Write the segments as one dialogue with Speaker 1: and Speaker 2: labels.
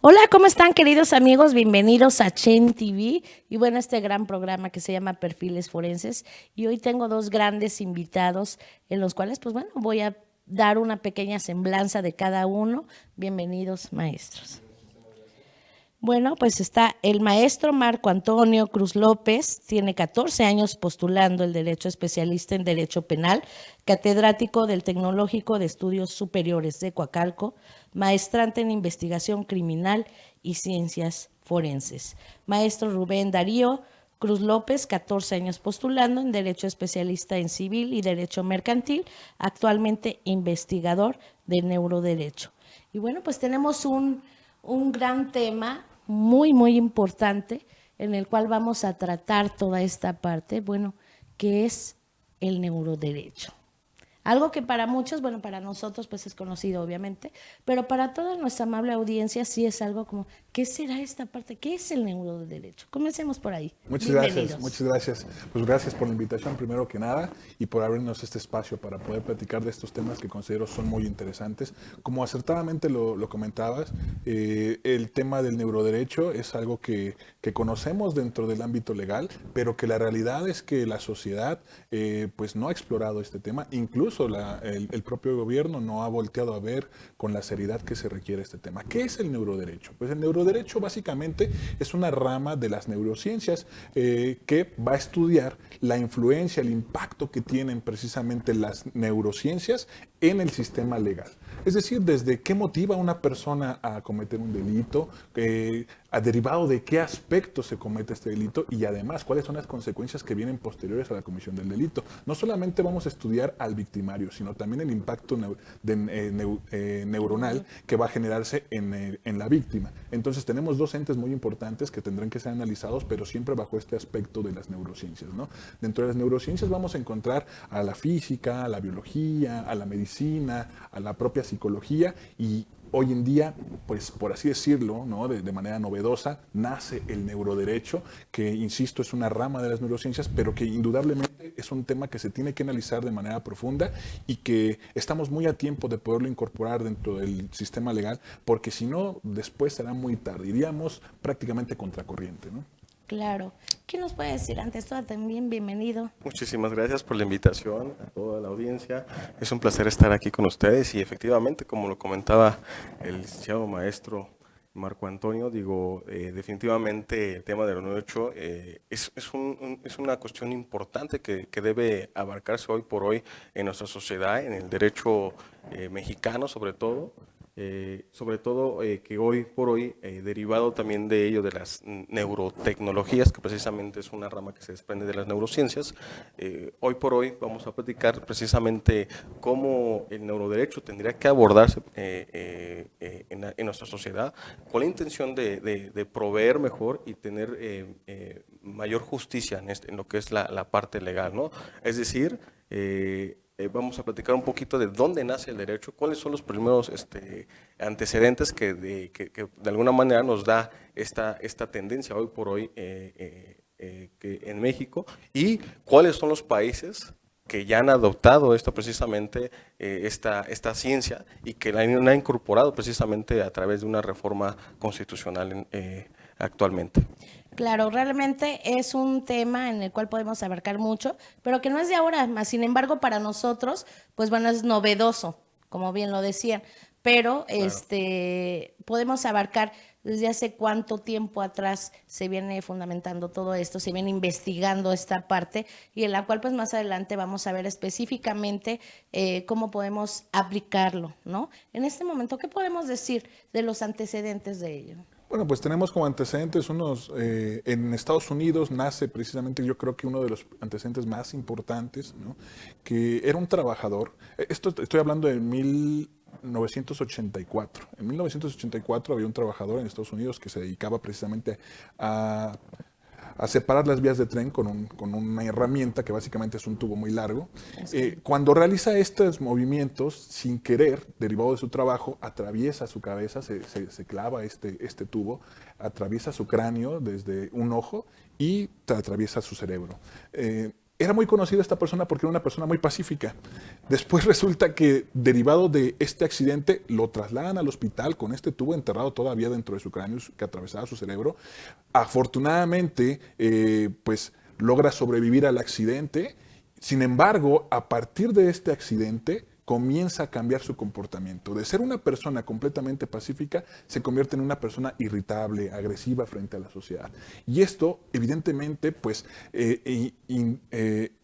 Speaker 1: Hola, ¿cómo están, queridos amigos? Bienvenidos a Chen TV y bueno, este gran programa que se llama Perfiles Forenses. Y hoy tengo dos grandes invitados en los cuales, pues bueno, voy a dar una pequeña semblanza de cada uno. Bienvenidos, maestros. Bueno, pues está el maestro Marco Antonio Cruz López, tiene 14 años postulando el derecho, especialista en derecho penal, catedrático del Tecnológico de Estudios Superiores de Coacalco, maestrante en investigación criminal y ciencias forenses. Maestro Rubén Darío Cruz López, 14 años postulando en derecho, especialista en civil y derecho mercantil, actualmente investigador de neuroderecho. Y bueno, pues tenemos un gran tema muy importante en el cual vamos a tratar toda esta parte, bueno, que es el neuroderecho. Algo que para muchos, bueno, para nosotros pues es conocido obviamente, pero para toda nuestra amable audiencia sí es algo como, ¿qué será esta parte? ¿Qué es el neuroderecho? Comencemos por ahí.
Speaker 2: Muchas gracias,
Speaker 1: Bienvenidos.
Speaker 2: muchas gracias. Pues gracias por la invitación primero que nada y por abrirnos este espacio para poder platicar de estos temas que considero son muy interesantes. Como acertadamente lo comentabas, el tema del neuroderecho es algo que conocemos dentro del ámbito legal, pero que la realidad es que la sociedad pues no ha explorado este tema. Incluso el propio gobierno no ha volteado a ver con la seriedad que se requiere este tema. ¿Qué es el neuroderecho? Pues el neuroderecho básicamente es una rama de las neurociencias que va a estudiar la influencia, el impacto que tienen precisamente las neurociencias en el sistema legal. Es decir, desde qué motiva a una persona a cometer un delito, a derivado de qué aspecto se comete este delito y además cuáles son las consecuencias que vienen posteriores a la comisión del delito. No solamente vamos a estudiar al victimario, sino también el impacto neuronal que va a generarse en la víctima. Entonces tenemos dos entes muy importantes que tendrán que ser analizados, pero siempre bajo este aspecto de las neurociencias, ¿no? Dentro de las neurociencias vamos a encontrar a la física, a la biología, a la medicina, a la propia psicología y hoy en día, pues por así decirlo, ¿no? de manera novedosa, nace el neuroderecho, que insisto es una rama de las neurociencias, pero que indudablemente es un tema que se tiene que analizar de manera profunda y que estamos muy a tiempo de poderlo incorporar dentro del sistema legal, porque si no, después será muy tarde, iríamos prácticamente contracorriente, ¿no?
Speaker 1: Claro. ¿Qué nos puede decir ante esto? También bienvenido.
Speaker 3: Muchísimas gracias por la invitación a toda la audiencia. Es un placer estar aquí con ustedes y efectivamente, como lo comentaba el licenciado maestro Marco Antonio, digo, definitivamente el tema del derecho es una cuestión importante que debe abarcarse hoy por hoy en nuestra sociedad, en el derecho mexicano sobre todo que hoy por hoy, derivado también de ello de las neurotecnologías, que precisamente es una rama que se desprende de las neurociencias, hoy por hoy vamos a platicar precisamente cómo el neuroderecho tendría que abordarse en nuestra sociedad con la intención de proveer mejor y tener mayor justicia en lo que es la parte legal, ¿no? Es decir, vamos a platicar un poquito de dónde nace el derecho, cuáles son los primeros antecedentes que de alguna manera nos da esta tendencia hoy por hoy que en México y cuáles son los países que ya han adoptado esto precisamente, esta ciencia y que la han incorporado precisamente a través de una reforma constitucional actualmente.
Speaker 1: Claro, realmente es un tema en el cual podemos abarcar mucho, pero que no es de ahora, más sin embargo para nosotros, pues bueno, es novedoso, como bien lo decían, pero
Speaker 3: Claro.
Speaker 1: podemos abarcar desde hace cuánto tiempo atrás se viene fundamentando todo esto, se viene investigando esta parte y en la cual pues más adelante vamos a ver específicamente cómo podemos aplicarlo, ¿no? En este momento, ¿qué podemos decir de los antecedentes de ello?
Speaker 2: Bueno, pues tenemos como antecedentes en Estados Unidos nace precisamente yo creo que uno de los antecedentes más importantes, ¿no? Que era un trabajador, esto estoy hablando de 1984. En 1984 había un trabajador en Estados Unidos que se dedicaba precisamente a a separar las vías de tren con una herramienta que básicamente es un tubo muy largo. Cuando realiza estos movimientos, sin querer, derivado de su trabajo, atraviesa su cabeza, se clava este tubo, atraviesa su cráneo desde un ojo y atraviesa su cerebro. Era muy conocida esta persona porque era una persona muy pacífica. Después resulta que, derivado de este accidente, lo trasladan al hospital con este tubo enterrado todavía dentro de su cráneo que atravesaba su cerebro. Afortunadamente, pues logra sobrevivir al accidente. Sin embargo, a partir de este accidente, comienza a cambiar su comportamiento. De ser una persona completamente pacífica, se convierte en una persona irritable, agresiva frente a la sociedad. Y esto, evidentemente, pues,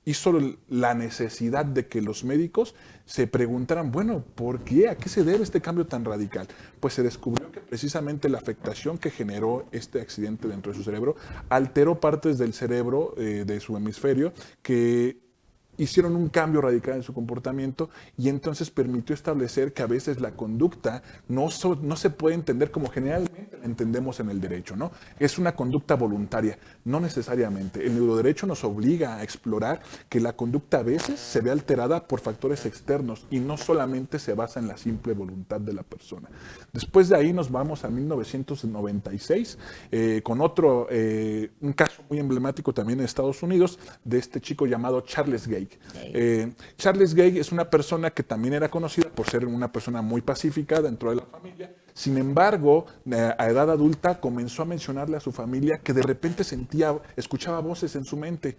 Speaker 2: hizo la necesidad de que los médicos se preguntaran, bueno, ¿por qué? ¿A qué se debe este cambio tan radical? Pues se descubrió que precisamente la afectación que generó este accidente dentro de su cerebro alteró partes del cerebro, de su hemisferio, que hicieron un cambio radical en su comportamiento y entonces permitió establecer que a veces la conducta no se puede entender como generalmente la entendemos en el derecho, ¿no? Es una conducta voluntaria, no necesariamente. El neuroderecho nos obliga a explorar que la conducta a veces se ve alterada por factores externos y no solamente se basa en la simple voluntad de la persona. Después de ahí nos vamos a 1996 con otro, un caso muy emblemático también en Estados Unidos de este chico llamado Charles Gage. Charles Gage es una persona que también era conocida por ser una persona muy pacífica dentro de la familia. Sin embargo, a edad adulta comenzó a mencionarle a su familia que de repente escuchaba voces en su mente.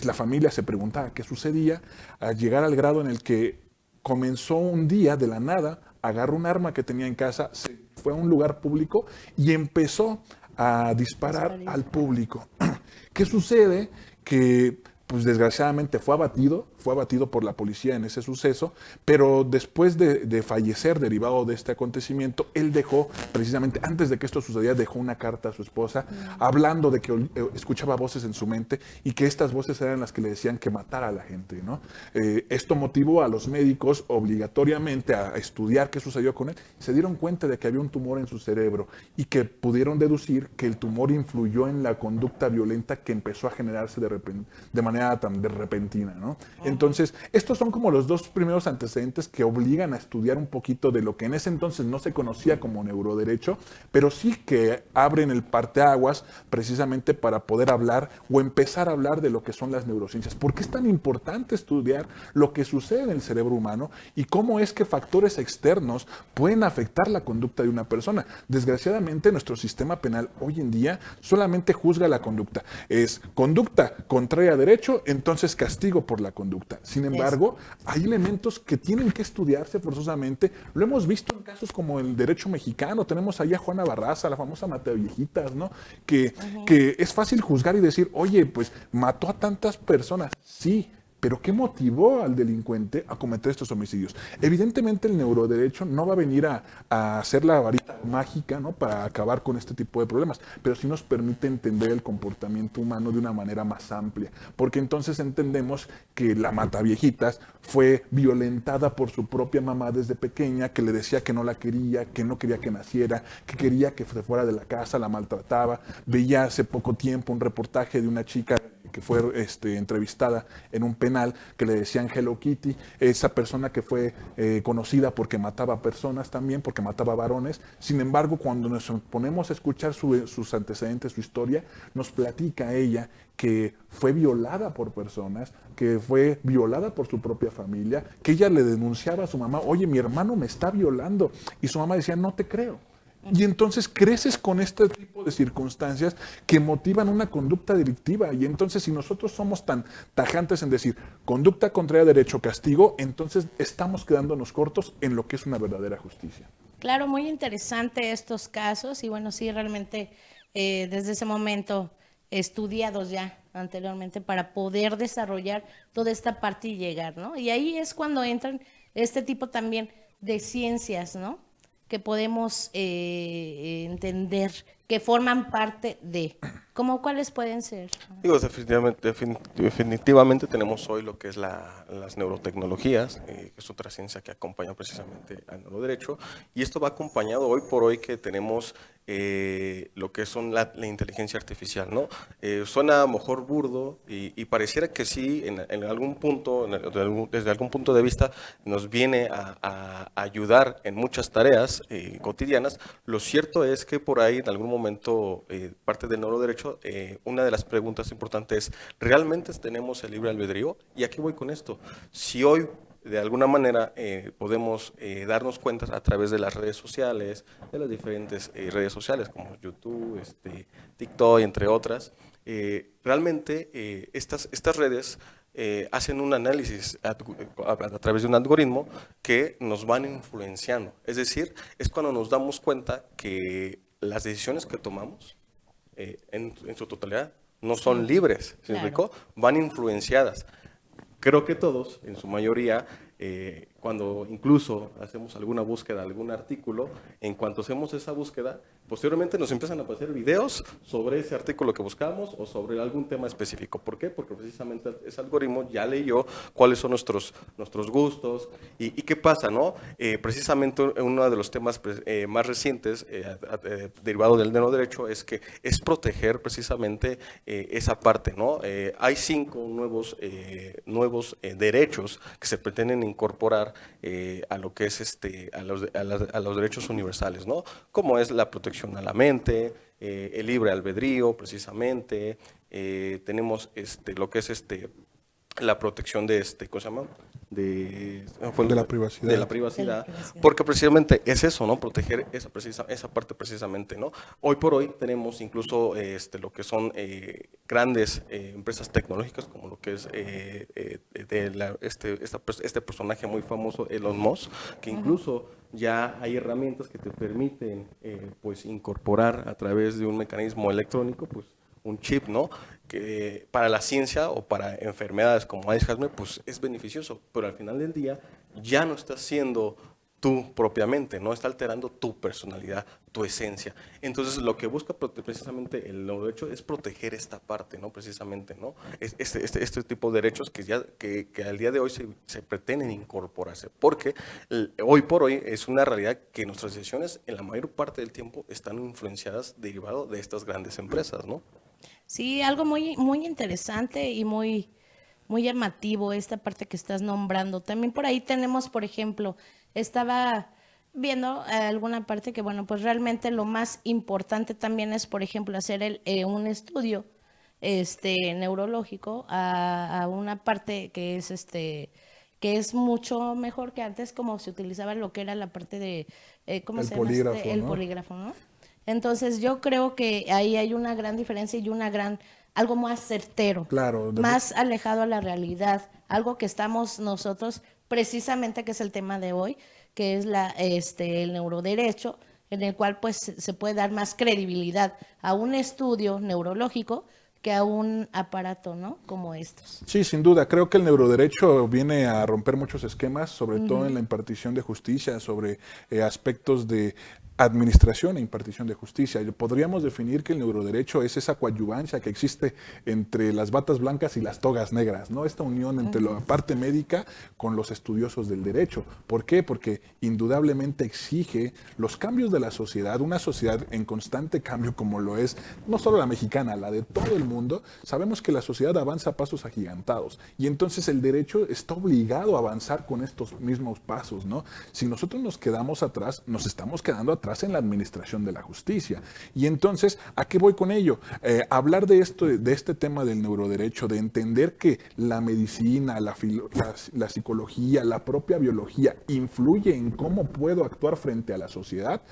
Speaker 2: La familia se preguntaba qué sucedía, a llegar al grado en el que comenzó un día de la nada, agarró un arma que tenía en casa, se fue a un lugar público y empezó a disparar al público. ¿Qué sucede? Que pues desgraciadamente fue abatido por la policía en ese suceso, pero después de fallecer derivado de este acontecimiento, él dejó, precisamente antes de que esto sucediera, dejó una carta a su esposa hablando de que escuchaba voces en su mente y que estas voces eran las que le decían que matara a la gente, ¿no? Esto motivó a los médicos obligatoriamente a estudiar qué sucedió con él. Se dieron cuenta de que había un tumor en su cerebro y que pudieron deducir que el tumor influyó en la conducta violenta que empezó a generarse de manera tan repentina, ¿no? Entonces, estos son como los dos primeros antecedentes que obligan a estudiar un poquito de lo que en ese entonces no se conocía como neuroderecho, pero sí que abren el parteaguas precisamente para poder hablar o empezar a hablar de lo que son las neurociencias. ¿Por qué es tan importante estudiar lo que sucede en el cerebro humano y cómo es que factores externos pueden afectar la conducta de una persona? Desgraciadamente, nuestro sistema penal hoy en día solamente juzga la conducta. Es conducta contraria a derecho, entonces castigo por la conducta. Sin embargo, hay elementos que tienen que estudiarse forzosamente. Lo hemos visto en casos como el derecho mexicano. Tenemos ahí a Juana Barraza, la famosa Mataviejitas, ¿no? Que es fácil juzgar y decir, oye, pues mató a tantas personas. Sí, pero ¿qué motivó al delincuente a cometer estos homicidios? Evidentemente el neuroderecho no va a venir a hacer la varita mágica, ¿no?, para acabar con este tipo de problemas, pero sí nos permite entender el comportamiento humano de una manera más amplia, porque entonces entendemos que la Mataviejitas fue violentada por su propia mamá desde pequeña, que le decía que no la quería, que no quería que naciera, que quería que se fuera de la casa, la maltrataba. Veía hace poco tiempo un reportaje de una chica que fue entrevistada en un penal, que le decían Hello Kitty, esa persona que fue conocida porque mataba personas también, porque mataba varones. Sin embargo, cuando nos ponemos a escuchar sus antecedentes, su historia, nos platica ella que fue violada por personas, que fue violada por su propia familia, que ella le denunciaba a su mamá, oye, mi hermano me está violando, y su mamá decía, no te creo. Y entonces creces con este tipo de circunstancias que motivan una conducta delictiva. Y entonces si nosotros somos tan tajantes en decir conducta contraria a derecho, castigo, entonces estamos quedándonos cortos en lo que es una verdadera justicia.
Speaker 1: Claro, muy interesante estos casos y bueno, sí, realmente desde ese momento estudiados ya anteriormente para poder desarrollar toda esta parte y llegar, ¿no? Y ahí es cuando entran este tipo también de ciencias, ¿no?, que podemos entender, que forman parte de, ¿cómo cuáles pueden ser?
Speaker 3: Digo, definitivamente tenemos hoy lo que es las neurotecnologías, que es otra ciencia que acompaña precisamente al neuroderecho, y esto va acompañado hoy por hoy que tenemos lo que son la inteligencia artificial, ¿no? Suena a lo mejor burdo y pareciera que sí, en algún punto, desde algún punto de vista, nos viene a ayudar en muchas tareas cotidianas. Lo cierto es que por ahí, en algún momento, parte del neuroderecho, una de las preguntas importantes es, ¿realmente tenemos el libre albedrío? Y aquí voy con esto. Si hoy de alguna manera podemos darnos cuenta a través de las redes sociales, de las diferentes redes sociales como YouTube, TikTok, entre otras, realmente estas redes hacen un análisis a través de un algoritmo que nos van influenciando. Es decir, es cuando nos damos cuenta que las decisiones que tomamos en su totalidad no son libres, ¿sí me explico? Van influenciadas. Creo que todos, en su mayoría, cuando incluso hacemos alguna búsqueda, algún artículo, en cuanto hacemos esa búsqueda, posteriormente nos empiezan a aparecer videos sobre ese artículo que buscamos o sobre algún tema específico. ¿Por qué? Porque precisamente ese algoritmo ya leyó cuáles son nuestros gustos y qué pasa, ¿no? Precisamente uno de los temas más recientes derivado del neuroderecho es que es proteger precisamente esa parte, ¿no? Hay 5 nuevos derechos que se pretenden incorporar a lo que es a los derechos universales, ¿no? Como es la protección a la mente, el libre albedrío, precisamente, tenemos lo que es la protección de ¿cómo se llama?
Speaker 2: De la privacidad.
Speaker 3: De la privacidad, porque precisamente es eso, ¿no? Proteger esa parte precisamente, ¿no? Hoy por hoy tenemos incluso lo que son grandes empresas tecnológicas, como lo que es este personaje muy famoso, Elon Musk, que incluso ya hay herramientas que te permiten pues incorporar a través de un mecanismo electrónico, pues un chip, ¿no? Que para la ciencia o para enfermedades como Alzheimer, pues es beneficioso, pero al final del día ya no estás siendo tú propiamente, no está alterando tu personalidad, tu esencia. Entonces, lo que busca precisamente el neuroderecho es proteger esta parte, ¿no? Precisamente, ¿no? Este tipo de derechos que al día de hoy se pretenden incorporarse, porque hoy por hoy es una realidad que nuestras decisiones en la mayor parte del tiempo están influenciadas derivado de estas grandes empresas, ¿no?
Speaker 1: Sí, algo muy, muy interesante y muy, muy llamativo esta parte que estás nombrando. También por ahí tenemos, por ejemplo, estaba viendo alguna parte que, bueno, pues realmente lo más importante también es, por ejemplo, hacer un estudio neurológico a una parte que es mucho mejor que antes, como se utilizaba lo que era la parte de, ¿cómo
Speaker 2: El
Speaker 1: se llama?
Speaker 2: polígrafo,
Speaker 1: El
Speaker 2: ¿no?
Speaker 1: polígrafo, ¿no? Entonces yo creo que ahí hay una gran diferencia y algo más certero,
Speaker 2: Claro,
Speaker 1: más alejado a la realidad, algo que estamos nosotros, precisamente que es el tema de hoy, que es el neuroderecho, en el cual pues se puede dar más credibilidad a un estudio neurológico que a un aparato, ¿no? Como estos.
Speaker 2: Sí, sin duda. Creo que el neuroderecho viene a romper muchos esquemas, sobre todo en la impartición de justicia, sobre aspectos de administración e impartición de justicia. Podríamos definir que el neuroderecho es esa coadyuvancia que existe entre las batas blancas y las togas negras, ¿no? Esta unión entre la parte médica con los estudiosos del derecho. ¿Por qué? Porque indudablemente exige los cambios de la sociedad, una sociedad en constante cambio como lo es, no solo la mexicana, la de todo el mundo. Sabemos que la sociedad avanza a pasos agigantados y entonces el derecho está obligado a avanzar con estos mismos pasos, ¿no? Si nosotros nos quedamos atrás, nos estamos quedando atrás en la administración de la justicia. Y entonces, ¿a qué voy con ello? Hablar de este tema del neuroderecho, de entender que la medicina, la psicología, la propia biología influye en cómo puedo actuar frente a la sociedad.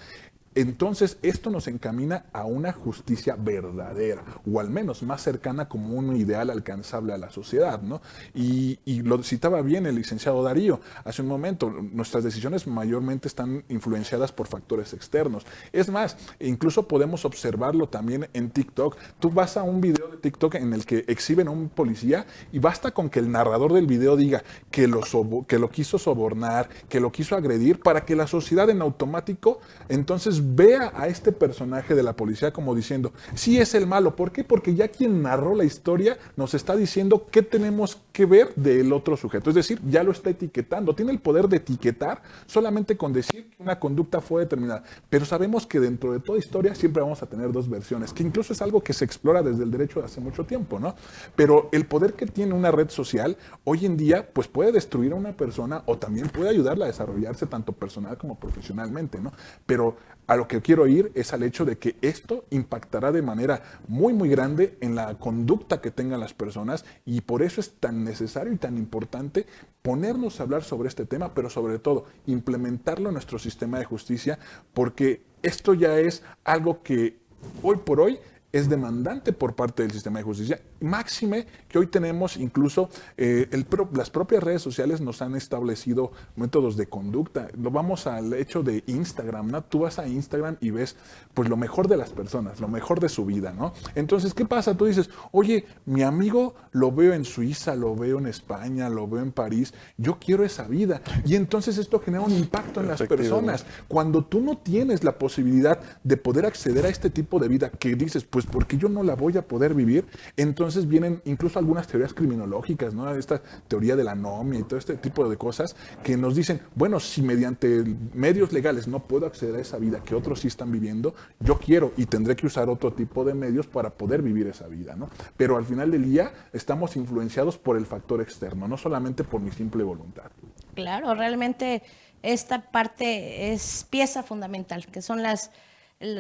Speaker 2: Entonces, esto nos encamina a una justicia verdadera, o al menos más cercana como un ideal alcanzable a la sociedad, ¿no? Y lo citaba bien el licenciado Darío hace un momento, nuestras decisiones mayormente están influenciadas por factores externos. Es más, incluso podemos observarlo también en TikTok. Tú vas a un video de TikTok en el que exhiben a un policía y basta con que el narrador del video diga que lo quiso sobornar, que lo quiso agredir, para que la sociedad en automático entonces vea a este personaje de la policía como diciendo, sí es el malo. ¿Por qué? Porque ya quien narró la historia nos está diciendo qué tenemos que ver del otro sujeto. Es decir, ya lo está etiquetando, tiene el poder de etiquetar solamente con decir que una conducta fue determinada. Pero sabemos que dentro de toda historia siempre vamos a tener dos versiones, que incluso es algo que se explora desde el derecho de hace mucho tiempo, ¿no? Pero el poder que tiene una red social hoy en día, pues puede destruir a una persona o también puede ayudarla a desarrollarse tanto personal como profesionalmente, ¿no? Pero a lo que quiero ir es al hecho de que esto impactará de manera muy, muy grande en la conducta que tengan las personas y por eso es tan necesario y tan importante ponernos a hablar sobre este tema, pero sobre todo implementarlo en nuestro sistema de justicia, porque esto ya es algo que hoy por hoy es demandante por parte del sistema de justicia. Máxime que hoy tenemos incluso las propias redes sociales nos han establecido métodos de conducta. Lo vamos al hecho de Instagram, ¿no? Tú vas a Instagram y ves pues lo mejor de las personas, lo mejor de su vida, ¿no? Entonces, ¿qué pasa? Tú dices, oye, mi amigo lo veo en Suiza, lo veo en España, lo veo en París, yo quiero esa vida. Y entonces esto genera un impacto en las personas. Cuando tú no tienes la posibilidad de poder acceder a este tipo de vida que dices, pues porque yo no la voy a poder vivir, entonces vienen incluso algunas teorías criminológicas, ¿no? Esta teoría de la anomia y todo este tipo de cosas que nos dicen, bueno, si mediante medios legales no puedo acceder a esa vida que otros sí están viviendo, yo quiero y tendré que usar otro tipo de medios para poder vivir esa vida, ¿no? Pero al final del día estamos influenciados por el factor externo, no solamente por mi simple voluntad.
Speaker 1: Claro, realmente esta parte es pieza fundamental, que son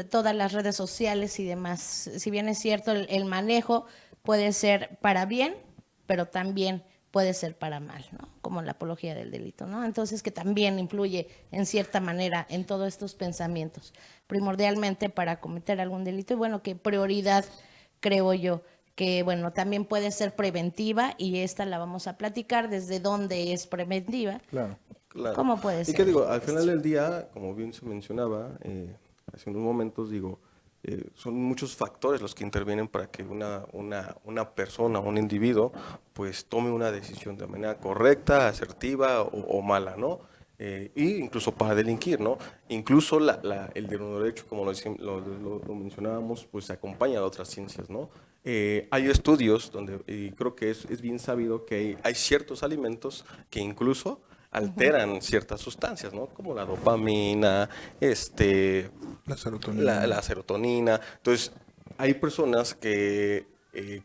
Speaker 1: todas las redes sociales y demás. Si bien es cierto, el manejo puede ser para bien, pero también puede ser para mal, ¿no? Como la apología del delito, ¿no? Entonces, que también influye en cierta manera en todos estos pensamientos, primordialmente para cometer algún delito. Y bueno, que prioridad, creo yo, que bueno, también puede ser preventiva y esta la vamos a platicar desde dónde es preventiva.
Speaker 2: Claro.
Speaker 3: Claro.
Speaker 1: ¿Cómo puede
Speaker 3: Y
Speaker 1: ser?
Speaker 3: que digo, al final del día, como bien se mencionaba, hace unos momentos, digo, son muchos factores los que intervienen para que una persona, un individuo, pues tome una decisión de manera correcta, asertiva o mala, ¿no? Y incluso para delinquir, ¿no? Incluso el derecho, como lo mencionábamos, pues se acompaña de otras ciencias, ¿no? Hay estudios donde, y creo que es bien sabido que hay ciertos alimentos que incluso alteran ciertas sustancias, ¿no? Como la dopamina,
Speaker 2: La serotonina.
Speaker 3: la serotonina. Entonces, hay personas que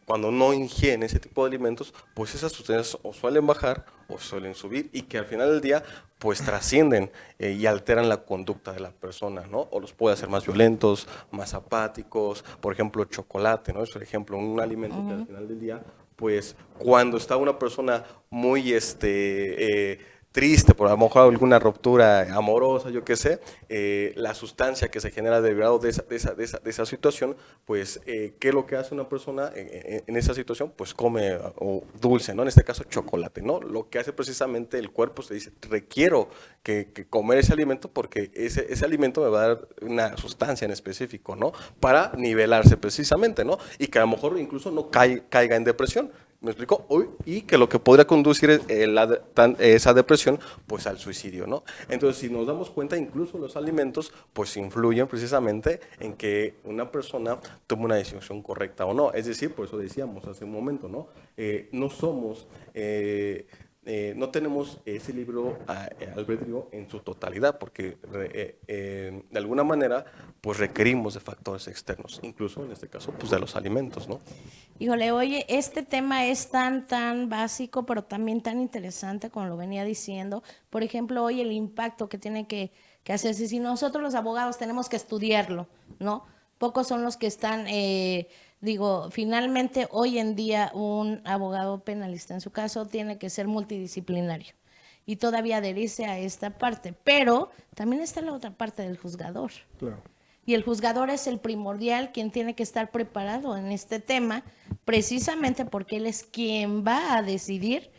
Speaker 3: cuando no ingieren ese tipo de alimentos, pues esas sustancias o suelen bajar o suelen subir y que al final del día pues trascienden y alteran la conducta de la persona, ¿no? O los puede hacer más violentos, más apáticos, por ejemplo, chocolate, ¿no? Es por ejemplo un alimento que al final del día, pues cuando está una persona muy triste, por a lo mejor alguna ruptura amorosa, yo qué sé, la sustancia que se genera derivado de esa situación, pues, ¿qué es lo que hace una persona en esa situación? Pues come o dulce, ¿no? En este caso, chocolate, ¿no? Lo que hace precisamente el cuerpo se dice, requiero que comer ese alimento porque ese alimento me va a dar una sustancia en específico, ¿no? Para nivelarse precisamente, ¿no? Y que a lo mejor incluso no caiga en depresión. ¿Me explico? Y que lo que podría conducir esa depresión, pues al suicidio, ¿no? Entonces, si nos damos cuenta, incluso los alimentos, pues influyen precisamente en que una persona tome una decisión correcta o no. Es decir, por eso decíamos hace un momento, ¿no? No somos... no tenemos ese libre albedrío en su totalidad, porque de alguna manera, pues requerimos de factores externos, incluso en este caso, pues de los alimentos, ¿no?
Speaker 1: Híjole, oye, este tema es tan básico, pero también tan interesante, como lo venía diciendo. Por ejemplo, hoy el impacto que tiene que hacerse, si nosotros los abogados tenemos que estudiarlo, ¿no? Pocos son los que están, finalmente hoy en día un abogado penalista, en su caso, tiene que ser multidisciplinario y todavía adherirse a esta parte, pero también está la otra parte del juzgador.
Speaker 2: Claro.
Speaker 1: Y el juzgador es el primordial, quien tiene que estar preparado en este tema, precisamente porque él es quien va a decidir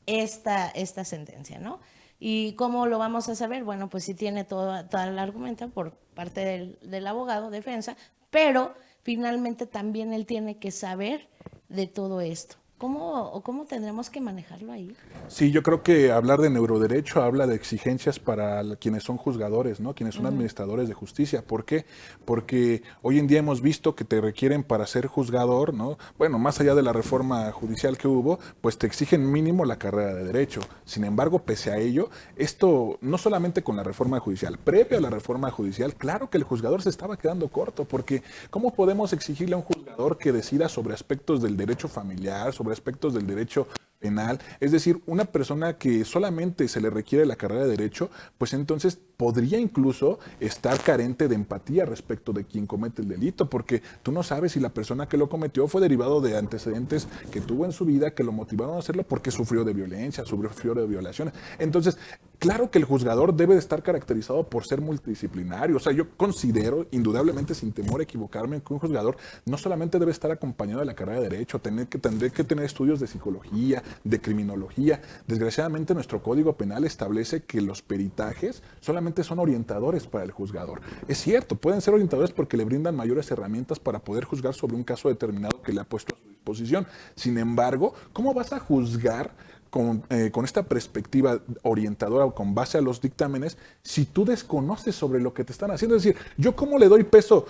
Speaker 1: esta sentencia, ¿no? ¿Y cómo lo vamos a saber? Bueno, pues si tiene toda la argumenta por parte del abogado, defensa, pero finalmente también él tiene que saber de todo esto. ¿Cómo tendremos que manejarlo ahí?
Speaker 2: Sí, yo creo que hablar de neuroderecho habla de exigencias para quienes son juzgadores, ¿no? Quienes son administradores de justicia. ¿Por qué? Porque hoy en día hemos visto que te requieren para ser juzgador, ¿no? Bueno, más allá de la reforma judicial que hubo, pues te exigen mínimo la carrera de derecho. Sin embargo, pese a ello, esto no solamente con la reforma judicial, previo a la reforma judicial, claro que el juzgador se estaba quedando corto, porque ¿cómo podemos exigirle a un juzgador que decida sobre aspectos del derecho familiar, sobre aspectos del derecho penal? Es decir, una persona que solamente se le requiere la carrera de derecho, pues entonces podría incluso estar carente de empatía respecto de quien comete el delito, porque tú no sabes si la persona que lo cometió fue derivado de antecedentes que tuvo en su vida que lo motivaron a hacerlo porque sufrió de violencia, sufrió de violaciones. Entonces, claro que el juzgador debe de estar caracterizado por ser multidisciplinario. O sea, yo considero, indudablemente, sin temor a equivocarme, que un juzgador no solamente debe estar acompañado de la carrera de derecho, tendré que tener estudios de psicología, de criminología. Desgraciadamente, nuestro Código Penal establece que los peritajes solamente son orientadores para el juzgador. Es cierto, pueden ser orientadores porque le brindan mayores herramientas para poder juzgar sobre un caso determinado que le ha puesto a su disposición. Sin embargo, ¿cómo vas a juzgar con esta perspectiva orientadora o con base a los dictámenes si tú desconoces sobre lo que te están haciendo? Es decir, ¿yo cómo le doy peso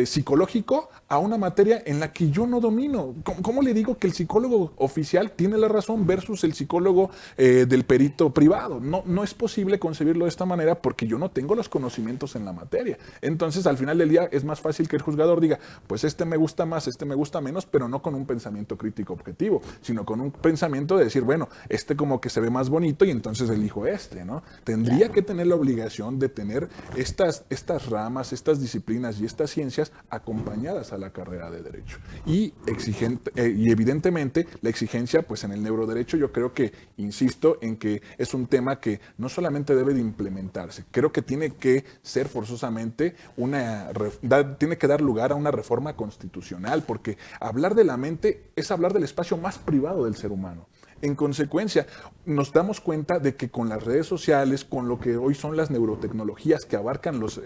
Speaker 2: psicológico a una materia en la que yo no domino? ¿Cómo le digo que el psicólogo oficial tiene la razón versus el psicólogo del perito privado? No es posible concebirlo de esta manera porque yo no tengo los conocimientos en la materia. Entonces, al final del día, es más fácil que el juzgador diga, pues este me gusta más, este me gusta menos, pero no con un pensamiento crítico objetivo, sino con un pensamiento de decir, bueno, este como que se ve más bonito y entonces elijo este, ¿no? Tendría que tener la obligación de tener estas ramas, estas disciplinas y estas ciencias acompañadas a la carrera de derecho. Y evidentemente la exigencia, pues en el neuroderecho yo creo que, insisto, en que es un tema que no solamente debe de implementarse, creo que tiene que ser forzosamente tiene que dar lugar a una reforma constitucional, porque hablar de la mente es hablar del espacio más privado del ser humano. En consecuencia, nos damos cuenta de que con las redes sociales, con lo que hoy son las neurotecnologías que abarcan los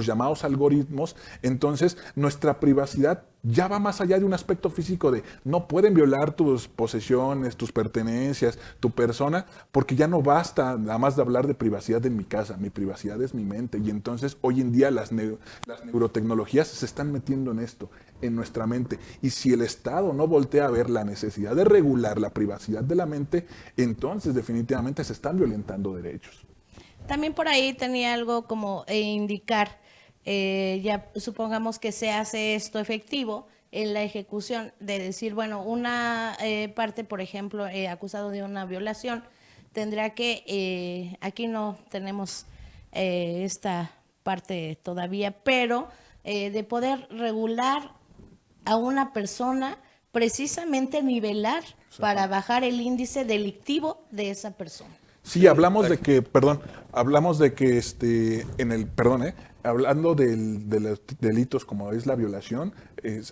Speaker 2: llamados algoritmos, entonces nuestra privacidad ya va más allá de un aspecto físico de no pueden violar tus posesiones, tus pertenencias, tu persona, porque ya no basta nada más de hablar de privacidad en mi casa, mi privacidad es mi mente. Y entonces hoy en día las neurotecnologías se están metiendo en esto, en nuestra mente. Y si el Estado no voltea a ver la necesidad de regular la privacidad de la mente, entonces definitivamente se están violentando derechos.
Speaker 1: También por ahí tenía algo como indicar, ya supongamos que se hace esto efectivo en la ejecución, de decir, bueno, una parte, por ejemplo, acusado de una violación, tendrá que, aquí no tenemos esta parte todavía, pero de poder regular a una persona, precisamente nivelar para bajar el índice delictivo de esa persona.
Speaker 2: Sí, hablamos de que, hablando de los delitos como es la violación,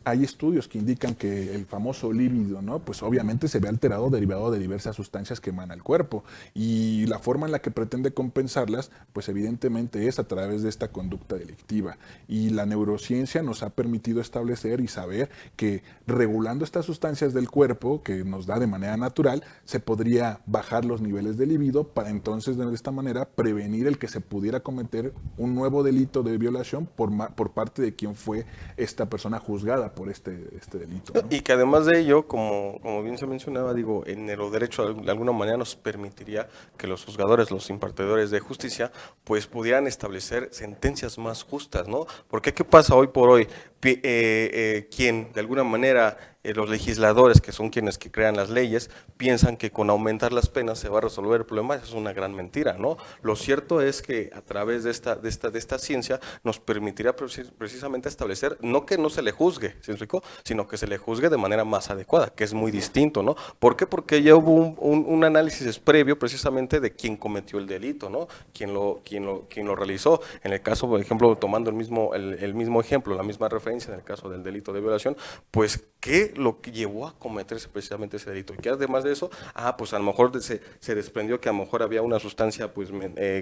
Speaker 2: hay estudios que indican que el famoso líbido, ¿no? Pues obviamente se ve alterado derivado de diversas sustancias que emana el cuerpo, y la forma en la que pretende compensarlas, pues evidentemente es a través de esta conducta delictiva. Y la neurociencia nos ha permitido establecer y saber que regulando estas sustancias del cuerpo, que nos da de manera natural, se podría bajar los niveles de libido para entonces de esta manera prevenir el que se pudiera cometer un nuevo delito de violación por parte de quien fue esta persona juzgada por este delito, ¿no?
Speaker 3: Y que además de ello, como bien se mencionaba, digo, en el neuroderecho de alguna manera nos permitiría que los juzgadores, los impartidores de justicia, pues pudieran establecer sentencias más justas, ¿no? Porque ¿qué pasa hoy por hoy? Quien de alguna manera los legisladores, que son quienes que crean las leyes, piensan que con aumentar las penas se va a resolver el problema. Eso es una gran mentira, ¿no? Lo cierto es que a través de esta ciencia nos permitiría precisamente establecer, no que no se le juzgue, ¿sí me explicó? Sino que se le juzgue de manera más adecuada, que es muy distinto, ¿no? ¿Por qué? Porque ya hubo un análisis previo precisamente de quién cometió el delito, ¿no? Quién lo realizó. En el caso, por ejemplo, tomando el mismo ejemplo, la misma referencia, referencia en el caso del delito de violación, pues qué lo que llevó a cometerse precisamente ese delito. Y que además de eso, pues a lo mejor se desprendió que a lo mejor había una sustancia pues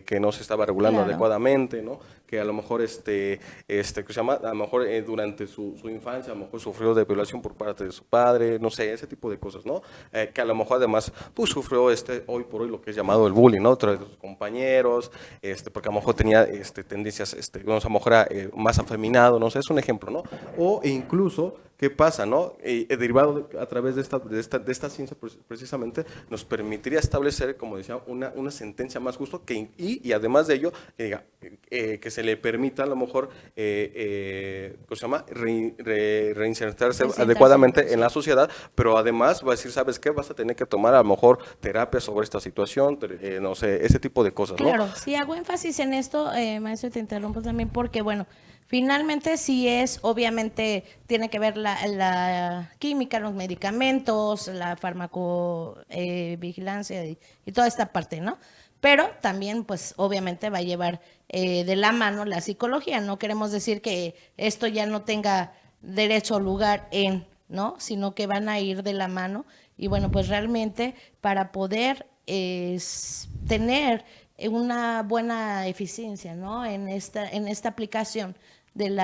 Speaker 3: que no se estaba regulando
Speaker 1: Claro.
Speaker 3: adecuadamente, ¿no? Que a lo mejor ¿qué se llama? A lo mejor durante su infancia, a lo mejor sufrió de violación por parte de su padre, no sé, ese tipo de cosas, ¿no? Que a lo mejor además pues sufrió hoy por hoy lo que es llamado el bullying, ¿no? Entre sus compañeros, porque a lo mejor tenía tendencias, a lo mejor era más afeminado, no sé, es un ejemplo, ¿no? O incluso, ¿qué pasa, no? Derivado a través de esta ciencia, precisamente, nos permitiría establecer, como decía, una sentencia más justa y además de ello, que se le permita a lo mejor, ¿cómo se llama? Reinsertarse adecuadamente en la sociedad, pero además va a decir, ¿sabes qué? Vas a tener que tomar a lo mejor terapia sobre esta situación, no sé, ese tipo de cosas, ¿no?
Speaker 1: Claro, sí hago énfasis en esto, maestro, te interrumpo también porque, bueno, finalmente sí es, obviamente, tiene que ver la química, los medicamentos, la farmacovigilancia y toda esta parte, ¿no? Pero también, pues, obviamente va a llevar de la mano la psicología. No queremos decir que esto ya no tenga derecho o lugar en, ¿no? Sino que van a ir de la mano. Y bueno, pues realmente para poder tener una buena eficiencia, ¿no? En esta aplicación del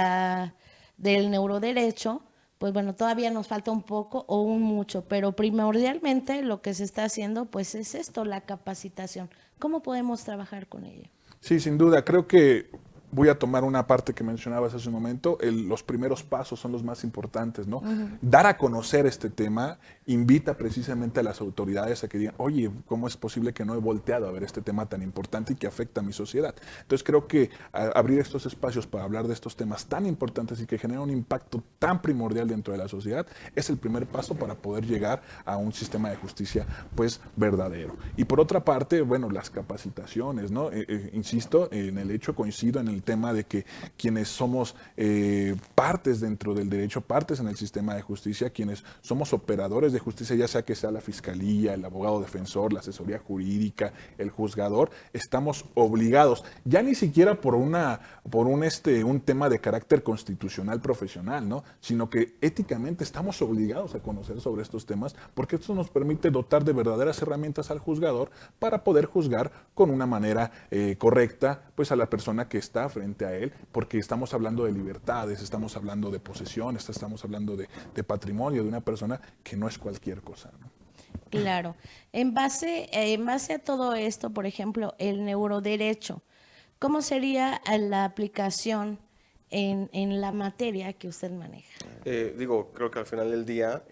Speaker 1: neuroderecho, pues bueno, todavía nos falta un poco o un mucho, pero primordialmente lo que se está haciendo, pues es esto, la capacitación. ¿Cómo podemos trabajar con ello?
Speaker 2: Sí, sin duda. Creo que voy a tomar una parte que mencionabas hace un momento. Los primeros pasos son los más importantes, ¿no? Dar a conocer este tema invita precisamente a las autoridades a que digan, oye, ¿cómo es posible que no he volteado a ver este tema tan importante y que afecta a mi sociedad? Entonces creo que abrir estos espacios para hablar de estos temas tan importantes y que generan un impacto tan primordial dentro de la sociedad es el primer paso para poder llegar a un sistema de justicia pues verdadero. Y por otra parte, bueno, las capacitaciones, ¿no? Insisto, en el hecho coincido en el tema de que quienes somos partes dentro del derecho, partes en el sistema de justicia, quienes somos operadores de justicia, ya sea que sea la fiscalía, el abogado defensor, la asesoría jurídica, el juzgador, estamos obligados, ya ni siquiera por un tema de carácter constitucional profesional, ¿no? Sino que éticamente estamos obligados a conocer sobre estos temas porque esto nos permite dotar de verdaderas herramientas al juzgador para poder juzgar con una manera correcta pues a la persona que está frente a él, porque estamos hablando de libertades, estamos hablando de posesiones, estamos hablando de patrimonio de una persona que no es cualquier cosa, ¿no?
Speaker 1: Claro. En base a todo esto, por ejemplo, el neuroderecho, ¿cómo sería la aplicación en la materia que usted maneja?
Speaker 3: Creo que al final del día,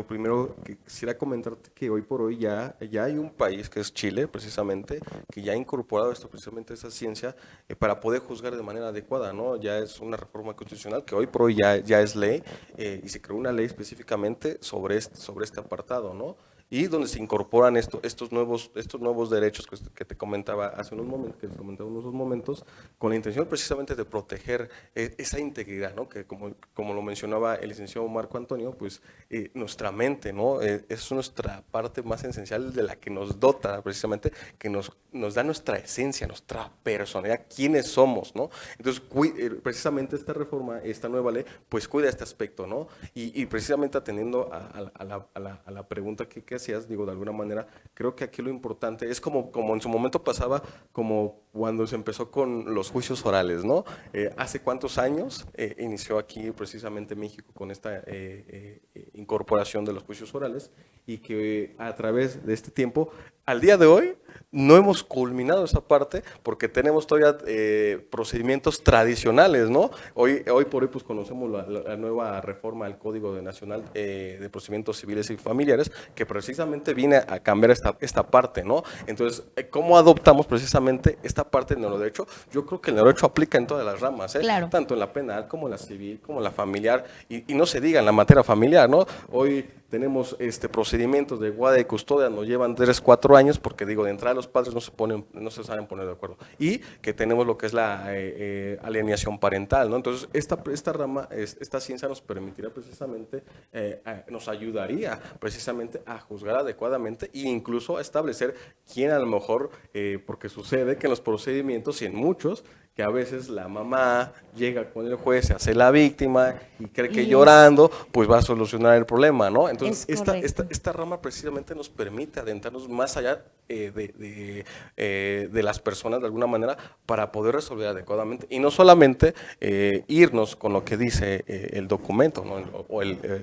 Speaker 3: primero quisiera comentarte que hoy por hoy ya hay un país que es Chile, precisamente, que ya ha incorporado precisamente esa ciencia para poder juzgar de manera adecuada, ¿no? Ya es una reforma constitucional que hoy por hoy ya es ley y se creó una ley específicamente sobre este apartado, ¿no? Y donde se incorporan estos nuevos derechos que te comentaba hace unos momentos, con la intención precisamente de proteger esa integridad, ¿no? Que como lo mencionaba el licenciado Marco Antonio, pues nuestra mente, ¿no? Es nuestra parte más esencial de la que nos dota precisamente, que nos da nuestra esencia, nuestra personalidad, quiénes somos, ¿no? Entonces, precisamente esta reforma, esta nueva ley, pues cuida este aspecto, ¿no? Y precisamente atendiendo a la pregunta que hacías, de alguna manera, creo que aquí lo importante es como en su momento pasaba, como cuando se empezó con los juicios orales, ¿no? ¿Hace cuántos años inició aquí precisamente México con esta incorporación de los juicios orales? Y que a través de este tiempo, al día de hoy, no hemos culminado esa parte porque tenemos todavía procedimientos tradicionales, ¿no? Hoy por hoy pues conocemos la nueva reforma al Código Nacional de Procedimientos Civiles y Familiares, que precisamente viene a cambiar esta parte, ¿no? Entonces, ¿cómo adoptamos precisamente esta parte del neuroderecho? Yo creo que el neuroderecho aplica en todas las ramas,
Speaker 1: Claro.
Speaker 3: Tanto en la penal como en la civil, como en la familiar, y no se diga en la materia familiar, ¿no? Hoy tenemos procesos procedimientos de guarda y custodia nos llevan 3, 4 años, porque digo, de entrada los padres no se saben poner de acuerdo, y que tenemos lo que es la alienación parental, ¿no? Entonces, esta rama, esta ciencia nos permitirá precisamente, nos ayudaría precisamente a juzgar adecuadamente e incluso a establecer quién a lo mejor, porque sucede que en los procedimientos y en muchos, que a veces la mamá llega con el juez, se hace la víctima y cree que llorando pues va a solucionar el problema, ¿no? Entonces esta rama precisamente nos permite adentrarnos más allá de las personas de alguna manera para poder resolver adecuadamente y no solamente irnos con lo que dice el documento, ¿no?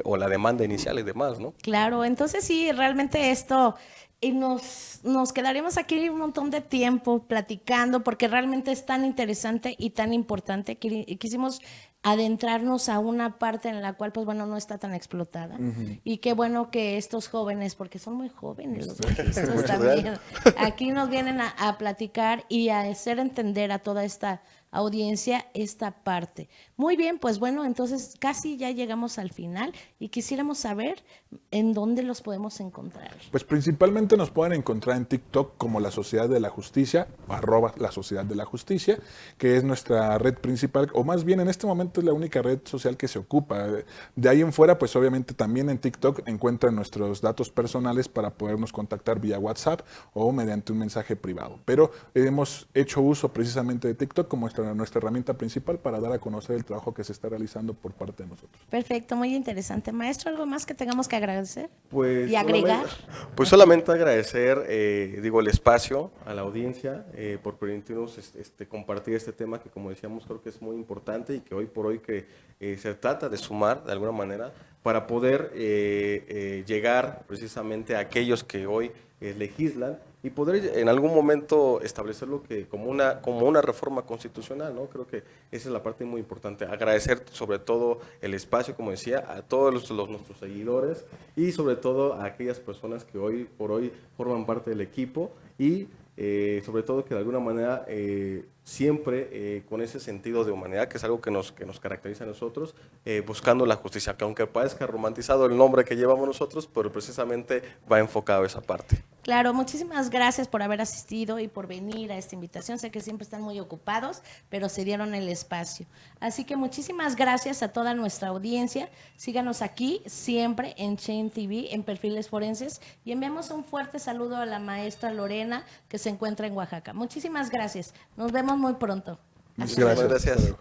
Speaker 3: o la demanda inicial y demás, ¿no?
Speaker 1: Claro, entonces sí, realmente esto... Y nos quedaríamos aquí un montón de tiempo platicando porque realmente es tan interesante y tan importante que quisimos adentrarnos a una parte en la cual, pues bueno, no está tan explotada. Y qué bueno que estos jóvenes, porque son muy jóvenes los registros también, aquí nos vienen a platicar y a hacer entender a toda esta audiencia esta parte. Muy bien, pues bueno, entonces casi ya llegamos al final y quisiéramos saber en dónde los podemos encontrar.
Speaker 2: Pues principalmente nos pueden encontrar en TikTok como La Sociedad de la Justicia, @La Sociedad de la Justicia, que es nuestra red principal, o más bien en este momento es la única red social que se ocupa. De ahí en fuera, pues obviamente también en TikTok encuentran nuestros datos personales para podernos contactar vía WhatsApp o mediante un mensaje privado. Pero hemos hecho uso precisamente de TikTok como nuestra herramienta principal para dar a conocer el trabajo que se está realizando por parte de nosotros.
Speaker 1: Perfecto, muy interesante. Maestro, ¿algo más que tengamos que agradecer?
Speaker 3: Pues
Speaker 1: y agregar.
Speaker 3: Solamente agradecer, el espacio a la audiencia por permitirnos compartir este tema que, como decíamos, creo que es muy importante y que hoy por hoy que se trata de sumar de alguna manera para poder llegar precisamente a aquellos que hoy legislan y poder en algún momento establecerlo como una reforma constitucional, ¿no? Creo que esa es la parte muy importante. Agradecer sobre todo el espacio, como decía, a todos nuestros seguidores y sobre todo a aquellas personas que hoy por hoy forman parte del equipo y sobre todo que de alguna manera siempre con ese sentido de humanidad, que es algo que nos caracteriza a nosotros, buscando la justicia, que aunque parezca romantizado el nombre que llevamos nosotros, pero precisamente va enfocado a esa parte.
Speaker 1: Claro, muchísimas gracias por haber asistido y por venir a esta invitación. Sé que siempre están muy ocupados, pero se dieron el espacio. Así que muchísimas gracias a toda nuestra audiencia. Síganos aquí siempre en Chain TV, en Perfiles Forenses, y enviamos un fuerte saludo a la maestra Lorena, que se encuentra en Oaxaca. Muchísimas gracias. Nos vemos muy pronto.
Speaker 2: Muchas gracias.